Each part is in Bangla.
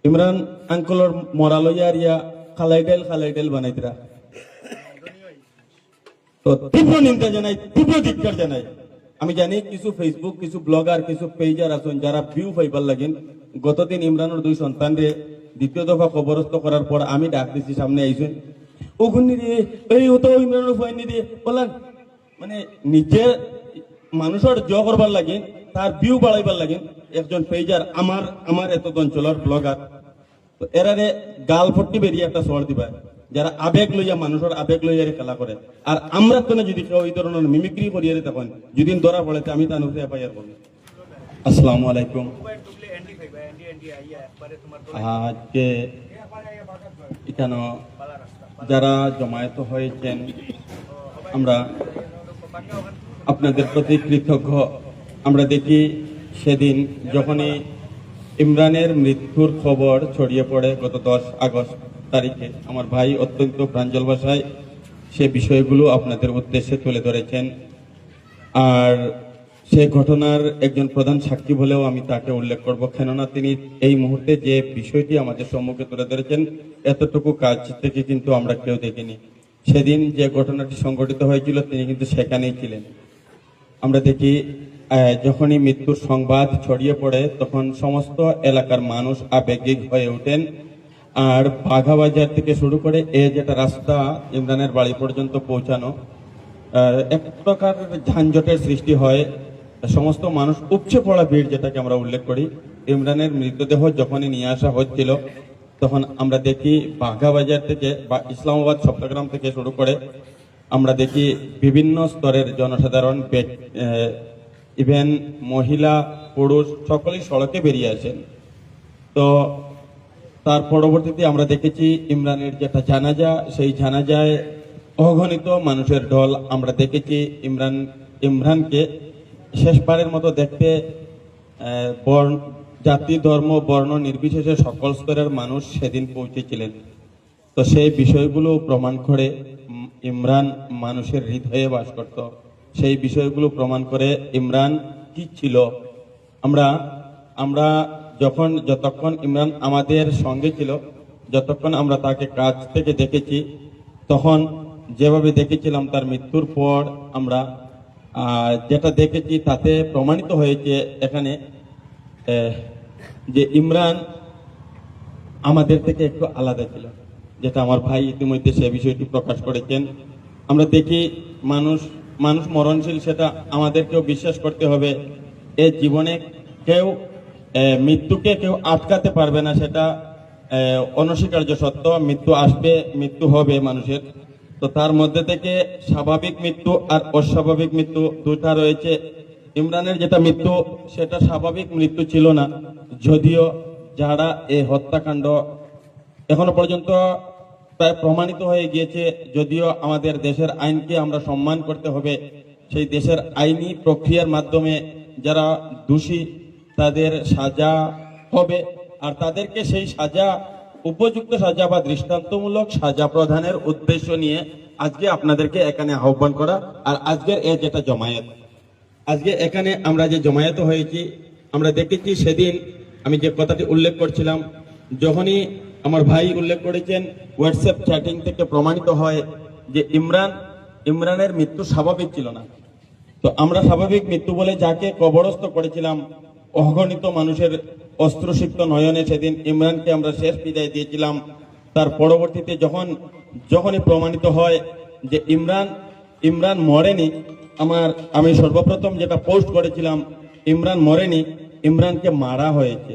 ইমরান আঙ্কলর মরালইয়ার ইয়া খালাইডেল বানাইতরা তো তীব্র নিন্দা জানাই, তীব্র ধিক্কার জানাই। আমি জানি কিছু ফেসবুক, কিছু ব্লগার, কিছু পেজার আছেন যারা ভিউ পাইবার লাগেন। গতদিন ইমরানের 2 সন্তানরে দ্বিতীয় দফা কবরস্থ করার পর আমি ডাক দিছি, সামনে আইসেন ওখানে দিয়ে এই ও তো ইমরানের ফাইনি দিয়ে বললেন, মানে নিজের মানুষের জ করবার লাগে, তার ভিউ বাড়াইবার লাগে একজন পেজার আমার এত অঞ্চলের ব্লগার। তো এরারে গাল ফট্টি বেরিয়ে একটা সর দিবা যারা আবেগ লইয়া, মানুষের আবেগ লইয়া খেলা করে। আর আমরা তো না যদি কেউ এই ধরনের মিমিক্রি করিয়ে তখন যদি ধরা পড়ে আমি তার উপরে এফআইআর করব। আসসালামু আলাইকুম। আজকে এখানে যারা জমায়েত হয়েছেন আমরা আপনাদের প্রতি কৃতজ্ঞ। আমরা দেখি সেদিন যখনই ইমরানের মৃত্যুর খবর ছড়িয়ে পড়ে গত 10 আগস্ট তারিখে, আমার ভাই অত্যন্ত প্রাঞ্জল ভাষায় সে বিষয়গুলো আপনাদের উদ্দেশ্যে তুলে ধরেছেন। আর সে ঘটনার একজন প্রধান সাক্ষী বলেও আমি তাকে উল্লেখ করব, কেননা তিনি এই মুহূর্তে যে বিষয়টি আমাদের সম্মুখে তুলে ধরেছেন এতটুকু কাজ থেকে কিন্তু আমরা কেউ দেখিনি। সেদিন যে ঘটনাটি সংঘটিত হয়েছিল তিনি কিন্তু সেখানেই ছিলেন। আমরা দেখি যখনই মৃত্যুর সংবাদ ছড়িয়ে পড়ে তখন সমস্ত এলাকার মানুষ আবেগিক হয়ে ওঠেন। আর বাঘাবাজার থেকে শুরু করে যেটা রাস্তা ইমরানের বাড়ি পর্যন্ত পৌঁছানো, এক প্রকার যানজটের সৃষ্টি হয়। সমস্ত মানুষ উপচে পড়া ভিড়, যেটাকে আমরা উল্লেখ করি। ইমরানের মৃতদেহ যখনই নিয়ে আসা হচ্ছিল তখন আমরা দেখি বাঘাবাজার থেকে বা ইসলামাবাদ চট্টগ্রাম থেকে শুরু করে আমরা দেখি বিভিন্ন স্তরের জনসাধারণ, ইভেন মহিলা পুরুষ সকলেই সড়কে বেরিয়ে আসেন। তো তার পরবর্তীতে আমরা দেখেছি ইমরানের যেটা জানাজা, সেই জানাজায় অগণিত মানুষের ঢল। আমরা দেখেছি ইমরানকে শেষবারের মতো দেখতে জাতি, ধর্ম, বর্ণ নির্বিশেষে সকল স্তরের মানুষ সেদিন পৌঁছেছিলেন। তো সেই বিষয়গুলো প্রমাণ করে ইমরান মানুষের হৃদয়ে বাস করত। সেই বিষয়গুলো প্রমাণ করে ইমরান কি ছিল। আমরা যতক্ষণ ইমরান আমাদের সঙ্গে ছিল, যতক্ষণ আমরা তাকে কাছ থেকে দেখেছি, তখন যেভাবে দেখেছিলাম তার মৃত্যুর পর আমরা যেটা দেখেছি তাতে প্রমাণিত হয়েছে এখানে যে ইমরান আমাদের থেকে একটু আলাদা ছিল, যেটা আমার ভাই ইতিমধ্যে সে বিষয়টি প্রকাশ করেছেন। আমরা দেখি মানুষ মরণশীল, সেটা আমাদেরকেও বিশ্বাস করতে হবে। এ জীবনে কেউ মৃত্যুকে কেউ আটকাতে পারবে না, সেটা অনস্বীকার্য সত্য। মৃত্যু আসবে, মৃত্যু হবে মানুষের। তো তার মধ্যে থেকে স্বাভাবিক মৃত্যু আর অস্বাভাবিক মৃত্যু দুটা রয়েছে। ইমরানের যেটা মৃত্যু সেটা স্বাভাবিক মৃত্যু ছিল না, যদিও যারা এই হত্যাকাণ্ড এখনো পর্যন্ত প্রায় প্রমাণিত হয়ে গিয়েছে। যদিও আমাদের দেশের আইনকে আমরা সম্মান করতে হবে, সেই দেশের আইনি প্রক্রিয়ার মাধ্যমে যারা দোষী তাদের সাজা হবে, আর তাদেরকে সেই সাজা, উপযুক্ত সাজা বা দৃষ্টান্তমূলক সাজা প্রদানের উদ্দেশ্য নিয়ে আজকে আপনাদেরকে এখানে আহ্বান করা। আর আজকের যেটা জমায়েত, আজকে এখানে আমরা যে জমায়েত হয়েছি, আমরা দেখেছি সেদিন আমি যে কথাটি উল্লেখ করছিলাম, যখনই আমার ভাই উল্লেখ করেছেন হোয়াটসঅ্যাপ চ্যাটিং থেকে প্রমাণিত হয় যে ইমরানের মৃত্যু স্বাভাবিক ছিল না। তো আমরা স্বাভাবিক মৃত্যু বলে যাকে কবরস্থ করেছিলাম, অগণিত মানুষের অশ্রুসিক্ত নয়নে সেদিন ইমরানকে আমরা শেষ বিদায় দিয়েছিলাম। তার পরবর্তীতে যখনই প্রমাণিত হয় যে ইমরান মরেনি, আমি সর্বপ্রথম যেটা পোস্ট করেছিলাম, ইমরান মরেনি, ইমরানকে মারা হয়েছে।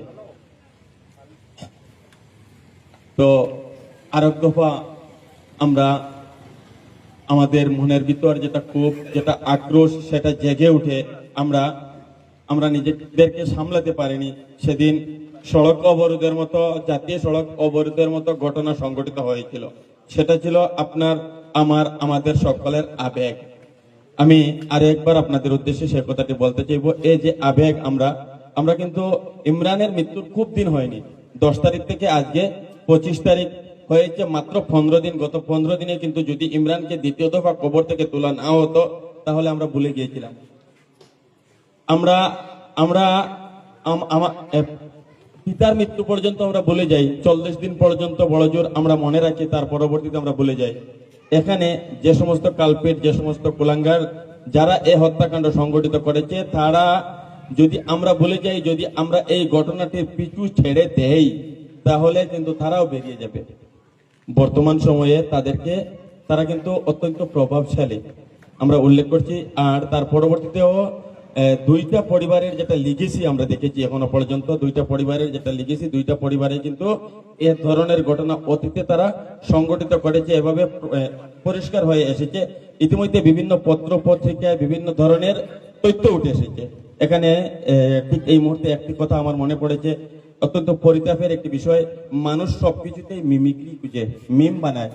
তো আরেক দফা আমরা আমাদের মনের ভিতর যেটা ক্ষোভ, যেটা আক্রোশ, সেটা জেগে উঠে আমরা নিজেদেরকে সামলাতে পারিনি। সেদিন সড়ক অবরোধের মতো, জাতীয় সড়ক অবরোধের মতো ঘটনা সংঘটিত হয়েছিল। সেটা ছিল আমাদের সকলের আবেগ। আমি আরো একবার আপনাদের উদ্দেশ্যে সে কথাটি বলতে চাইব, এই যে আবেগ, আমরা কিন্তু ইমরানের মৃত্যুর খুব দিন হয়নি, 10 তারিখ থেকে আজকে 25 তারিখ হয়েছে, মাত্র 15 দিন। গত 15 দিনে কিন্তু যদি ইমরানকে দ্বিতীয় দফা কবর থেকে তোলা না হতো তাহলে আমরা ভুলে গিয়েছিলাম। পিতার মৃত্যু পর্যন্ত আমরা বলে যাই, 40 দিন পর্যন্ত বড় জোর আমরা মনে রাখি, তার পরবর্তীতে আমরা বলে যাই। এখানে যে সমস্ত কালপেট, যে সমস্ত কুলাঙ্গার যারা এই হত্যাকাণ্ড সংগঠিত করেছে, তারা যদি আমরা বলে যাই, যদি আমরা এই ঘটনাটির পিছু ছেড়ে দেই, তাহলে কিন্তু তারাও বেরিয়ে যাবে। বর্তমান সময়ে তারা কিন্তু অত্যন্ত প্রভাবশালী, আমরা উল্লেখ করছি। আর তার পরবর্তীতেও দুইটা পরিবারের যেটা লিগেসি আমরা দেখেছি এখনো পর্যন্ত, দুইটা পরিবারের যেটা লিগেসি, দুইটা পরিবারে কিন্তু এ ধরনের ঘটনা অতীতে তারা সংগঠিত করেছে, এভাবে পরিষ্কার হয়ে এসেছে। ইতিমধ্যে বিভিন্ন পত্র পত্রিকায় বিভিন্ন ধরনের তথ্য উঠে এসেছে। এখানে ঠিক এই মুহূর্তে একটি কথা আমার মনে পড়েছে, অত্যন্ত পরিতাপের একটি বিষয়। মানুষ সবকিছুতেই মিমিক্রি খুঁজে, মিম বানায়।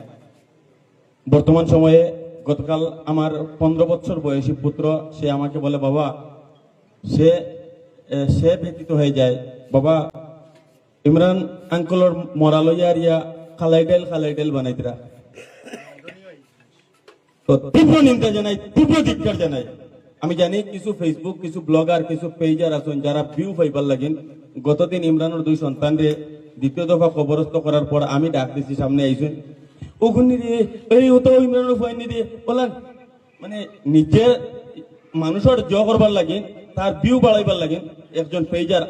বর্তমান সময়ে গতকাল আমার 15 বছর বয়সী পুত্র, সে আমাকে বলে, বাবা, সে ব্যতীত হয়ে যায়, বাবা ইমরান আঙ্কলর মরালইয়ার ইয়া খালাইডেল বানাইতরা। তো তীব্র নিন্দা জানাই, তীব্র ধিক্কার জানাই। আমি জানি কিছু ফেসবুক, কিছু ব্লগার, কিছু পেজার আছেন যারা ভিউ পাইবার লাগেন। গতদিন ইমরানের 2 সন্তানরে দ্বিতীয় দফা কবরস্থ করার পর আমি ডাক দিচ্ছি, সামনে আইসুন, ওখানে রে এই হতো ইমরানের ফাইনি দিয়ে বলেন, মানে নিজের মানুষের জ করবার লাগেন, তার ভিউ বাড়াইবার লাগেন একজন পেজার,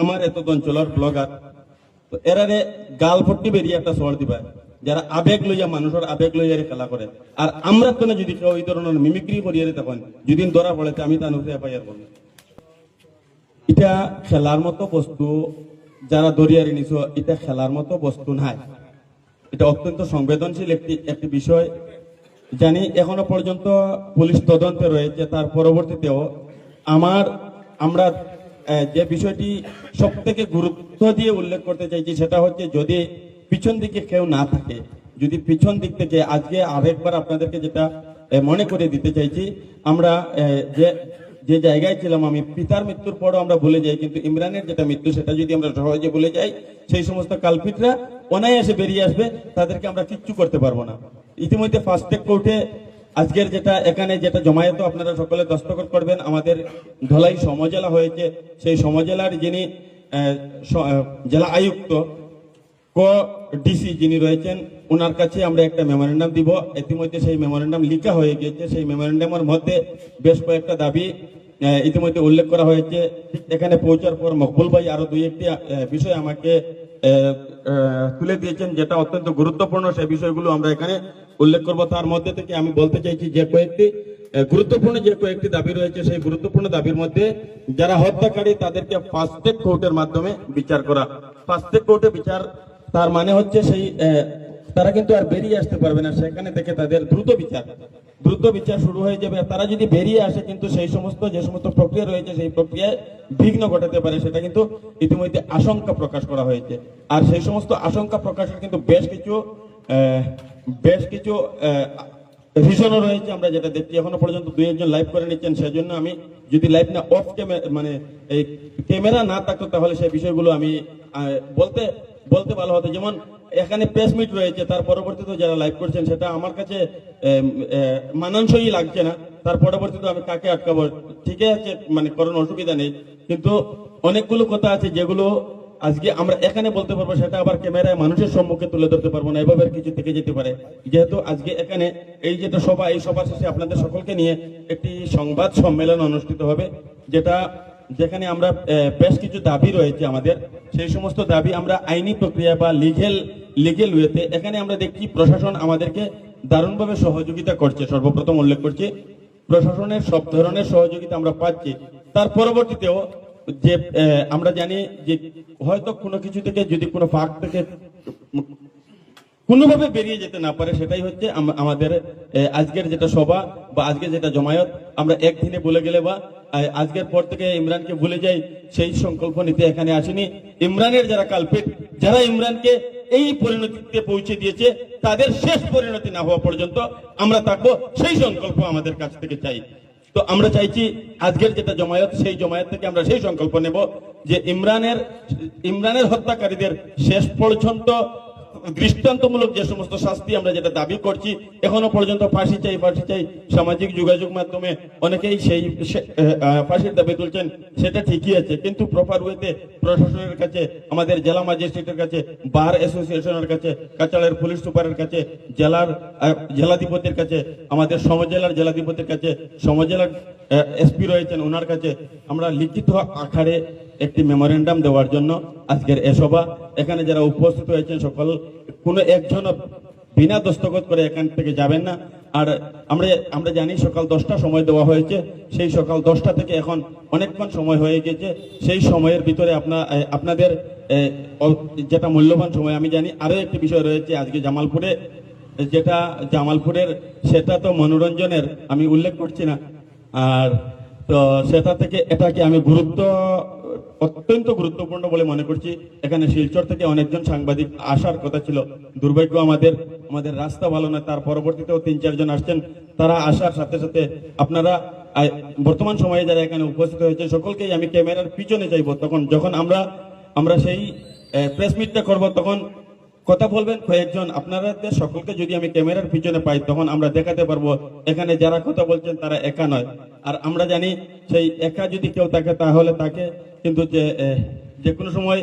আমার এত অঞ্চলের ব্লগার। তো এরারে গাল ফট্টি বেরিয়ে একটা সর দিবা, যারা আবেগ লইয়া, মানুষের আবেগ লইয়া খেলা করে। আর আমরা তো না, যদি কেউ এই ধরনের মিমিক্রি করিয়ে তখন যেদিন ধরা পড়েছে, আমি তা নুসে এফআইআর করব। এটা খেলার মতো বস্তু, যারা দরিয়ারে নিছ, এটা খেলার মতো বস্তু নাই। এটা অত্যন্ত সংবেদনশীল একটি বিষয়। জানি এখনো পর্যন্ত পুলিশ তদন্তে রয়েছে। তার পরবর্তীতেও আমরা যে বিষয়টি সব থেকে গুরুত্ব দিয়ে উল্লেখ করতে চাইছি, সেটা হচ্ছে যদি পিছন দিকে কেউ না থাকে, যদি পিছন দিক থেকে, আজকে আরেকবার আপনাদেরকে যেটা মনে করে দিতে চাইছি, আমরা যে জায়গায় ছিলাম, আমি পিতার মৃত্যুর পরও আমরা ভুলে যাই, কিন্তু ইমরানের যেটা মৃত্যু সেটা যদি আমরা সহজে ভুলে যাই, সেই সমস্ত কালপিটরা অনায়াসে বেরিয়ে আসবে, তাদেরকে আমরা কিচ্ছু করতে পারবো না। ইতিমধ্যে ফাস্ট ট্র্যাক কোর্টে আজকের এখানে যেটা জমায়েত আপনারা সকলে দস্তখত করবেন, আমাদের ধলাই সমজেলা হয়েছে। সেই সমজেলার যিনি জেলা আয়ুক্ত ডিসি যিনি রয়েছেন, ওনার কাছে আমরা একটা মেমোরেন্ডাম দিব। ইতিমধ্যে সেই মেমোরেন্ডাম লিখা হয়ে গিয়েছে। সেই মেমোরেন্ডামের মধ্যে বেশ কয়েকটা দাবি ইতিমধ্যে উল্লেখ করা হয়েছে। এখানে পৌঁছার পর মকবুল ভাই আরো 2-1টি বিষয় আমাকে তুলে দিয়েছেন, যেটা অত্যন্ত গুরুত্বপূর্ণ। সেই বিষয়গুলো আমরা এখানে উল্লেখ করব। তার মধ্যে থেকে আমি বলতে চাইছি যে কয়েকটি দাবি রয়েছে, সেই গুরুত্বপূর্ণ দাবির মধ্যে যারা হত্যাকারী তাদেরকে ফাস্ট ট্র্যাক কোর্টের মাধ্যমে বিচার করা। ফাস্ট ট্র্যাক কোর্টে বিচার, তার মানে হচ্ছে সেই তারা কিন্তু আর বেরিয়ে আসতে পারবে না, সেখানে থেকে তাদের দ্রুত বিচার শুরু হয়ে যাবে। তারা যদি বেরিয়ে আসে, কিন্তু সেই যে সমস্ত প্রক্রিয়া রয়েছে, সেই প্রক্রিয়ায় বিঘ্ন ঘটাতে পারে, সেটা কিন্তু ইতিমধ্যে আশঙ্কা প্রকাশ করা হয়েছে। আর সেই সমস্ত আশঙ্কা প্রকাশের কিন্তু বেশ কিছু রিজনও রয়েছে। আমরা যেটা দেখছি, এখনো পর্যন্ত 2-1 লাইভ করে নিচ্ছেন, সেজন্য আমি যদি লাইভ না অফ ক্যামেরা, মানে এই ক্যামেরা না থাকতো, তাহলে সেই বিষয়গুলো আমি বলতে ভালো হতো। যেমন এখানে প্রেস মিট রয়েছে, তার পরবর্তীতে যারা লাইভ করছেন, সেটা আমার কাছে মানানসই লাগছে না। তার পরবর্তীতে আমি কাকে আটকাবো? ঠিক আছে, মানে কোনো অসুবিধা নেই, কিন্তু অনেকগুলো কথা আছে যেগুলো আজকে আমরা এখানে বলতে পারবো, সেটা আবার ক্যামেরায় মানুষের সম্মুখে তুলে ধরতে পারবো না, এভাবে কিছু থেকে যেতে পারে। যেহেতু আজকে এখানে এই যেটা সভা, এই সভার শেষে আপনাদের সকলকে নিয়ে একটি সংবাদ সম্মেলন অনুষ্ঠিত হবে, যেখানে আমরা বেশ কিছু দাবি রয়েছে আমাদের। সেই সমস্ত দাবি আমরা আইনি প্রক্রিয়া বা লিগেল ওয়েতে, এখানে আমরা দেখছি প্রশাসন আমাদেরকে দারুণভাবে সহযোগিতা করছে। সর্বপ্রথম উল্লেখ করছি, প্রশাসনের সব ধরনের সহযোগিতা আমরা পাচ্ছি। তার পরবর্তীতেও যে আমরা জানি যে হয়তো কোনো কিছু থেকে, যদি কোনো ফাঁক থেকে কোনোভাবে বেরিয়ে যেতে না পারে, সেটাই হচ্ছে আমাদের আজকের যেটা সভা বা আজকে যেটা জমায়েত। আমরা একদিনে বলে গেলে বা আজকের পর থেকে ইমরানকে ভুলে যাই, সেই সংকল্প নিতে এখানে আসেনি। ইমরানের যারা কালপিট, যারা ইমরানকে এই পরিণতিতে পৌঁছে দিয়েছে, তাদের শেষ পরিণতি না হওয়া পর্যন্ত আমরা থাকবো, সেই সংকল্প আমাদের কাছ থেকে চাই। তো আমরা চাইছি আজকের যেটা জমায়েত, সেই জমায়েত থেকে আমরা সেই সংকল্প নেব যে ইমরানের হত্যাকারীদের শেষ পর্যন্ত দৃষ্টান্তমূলক যে সমস্ত শাস্তি আমরা যেটা দাবি করছি, এখনো পর্যন্ত ফাঁসি চাই ফাঁসি চাই, সামাজিক যোগাযোগ মাধ্যমে অনেকেই সেই ফাঁসির দাবি তুলছেন, সেটা ঠিকই আছে, কিন্তু প্রপার ওয়েতে প্রশাসনের কাছে, আমাদের জেলা ম্যাজিস্ট্রেটের কাছে, বার অ্যাসোসিয়েশনের কাছে, কাছাড়ের পুলিশ সুপারের কাছে, জেলার জেলাধিপতির কাছে, আমাদের সমজেলার জেলাধিপতির কাছে, সমজেলার এসপি রয়েছেন ওনার কাছে আমরা লিখিত আকারে একটি মেমোরেন্ডাম দেওয়ার জন্য আজকের এ সভা। এখানে যারা উপস্থিত হয়েছেন সকল, কোনো একজন বিনা দস্তখত করে এখান থেকে যাবেন না। আর আমরা জানি সকাল 10টা সময় দেওয়া হয়েছে, সেই সকাল 10টা থেকে এখন অনেকক্ষণ সময় হয়ে গেছে। সেই সময়ের ভিতরে আপনাদের যেটা মূল্যবান সময়, আমি জানি আরো একটি বিষয় রয়েছে আজকে জামালপুরে, যেটা জামালপুরের সেটা তো মনোরঞ্জনের আমি উল্লেখ করছি না, আর তো সেটা থেকে এটাকে আমি অত্যন্ত গুরুত্বপূর্ণ বলে মনে করছি। এখানে শিলচর থেকে অনেকজন সাংবাদিক আসার কথা ছিল, দুর্ভাগ্য আমাদের রাস্তা ভালো না, তার পরবর্তীতেও 3-4 জন আসছেন। তারা আসার সাথে সাথে আপনারা বর্তমান সময়ে যারা এখানে উপস্থিত হয়েছে সকলকেই আমি ক্যামেরার পিছনে যাইব, তখন যখন আমরা সেই প্রেস মিটটা করব তখন কথা বলবেন কয়েকজন, আপনাদের সকলকে যদি আমি ক্যামেরার পিছনে পাই তখন আমরা দেখাতে পারবো এখানে যারা কথা বলছেন তারা একা নয়। আর আমরা জানি সেই একা যদি কেউ থাকে তাহলে তাকে কিন্তু যে কোনো সময়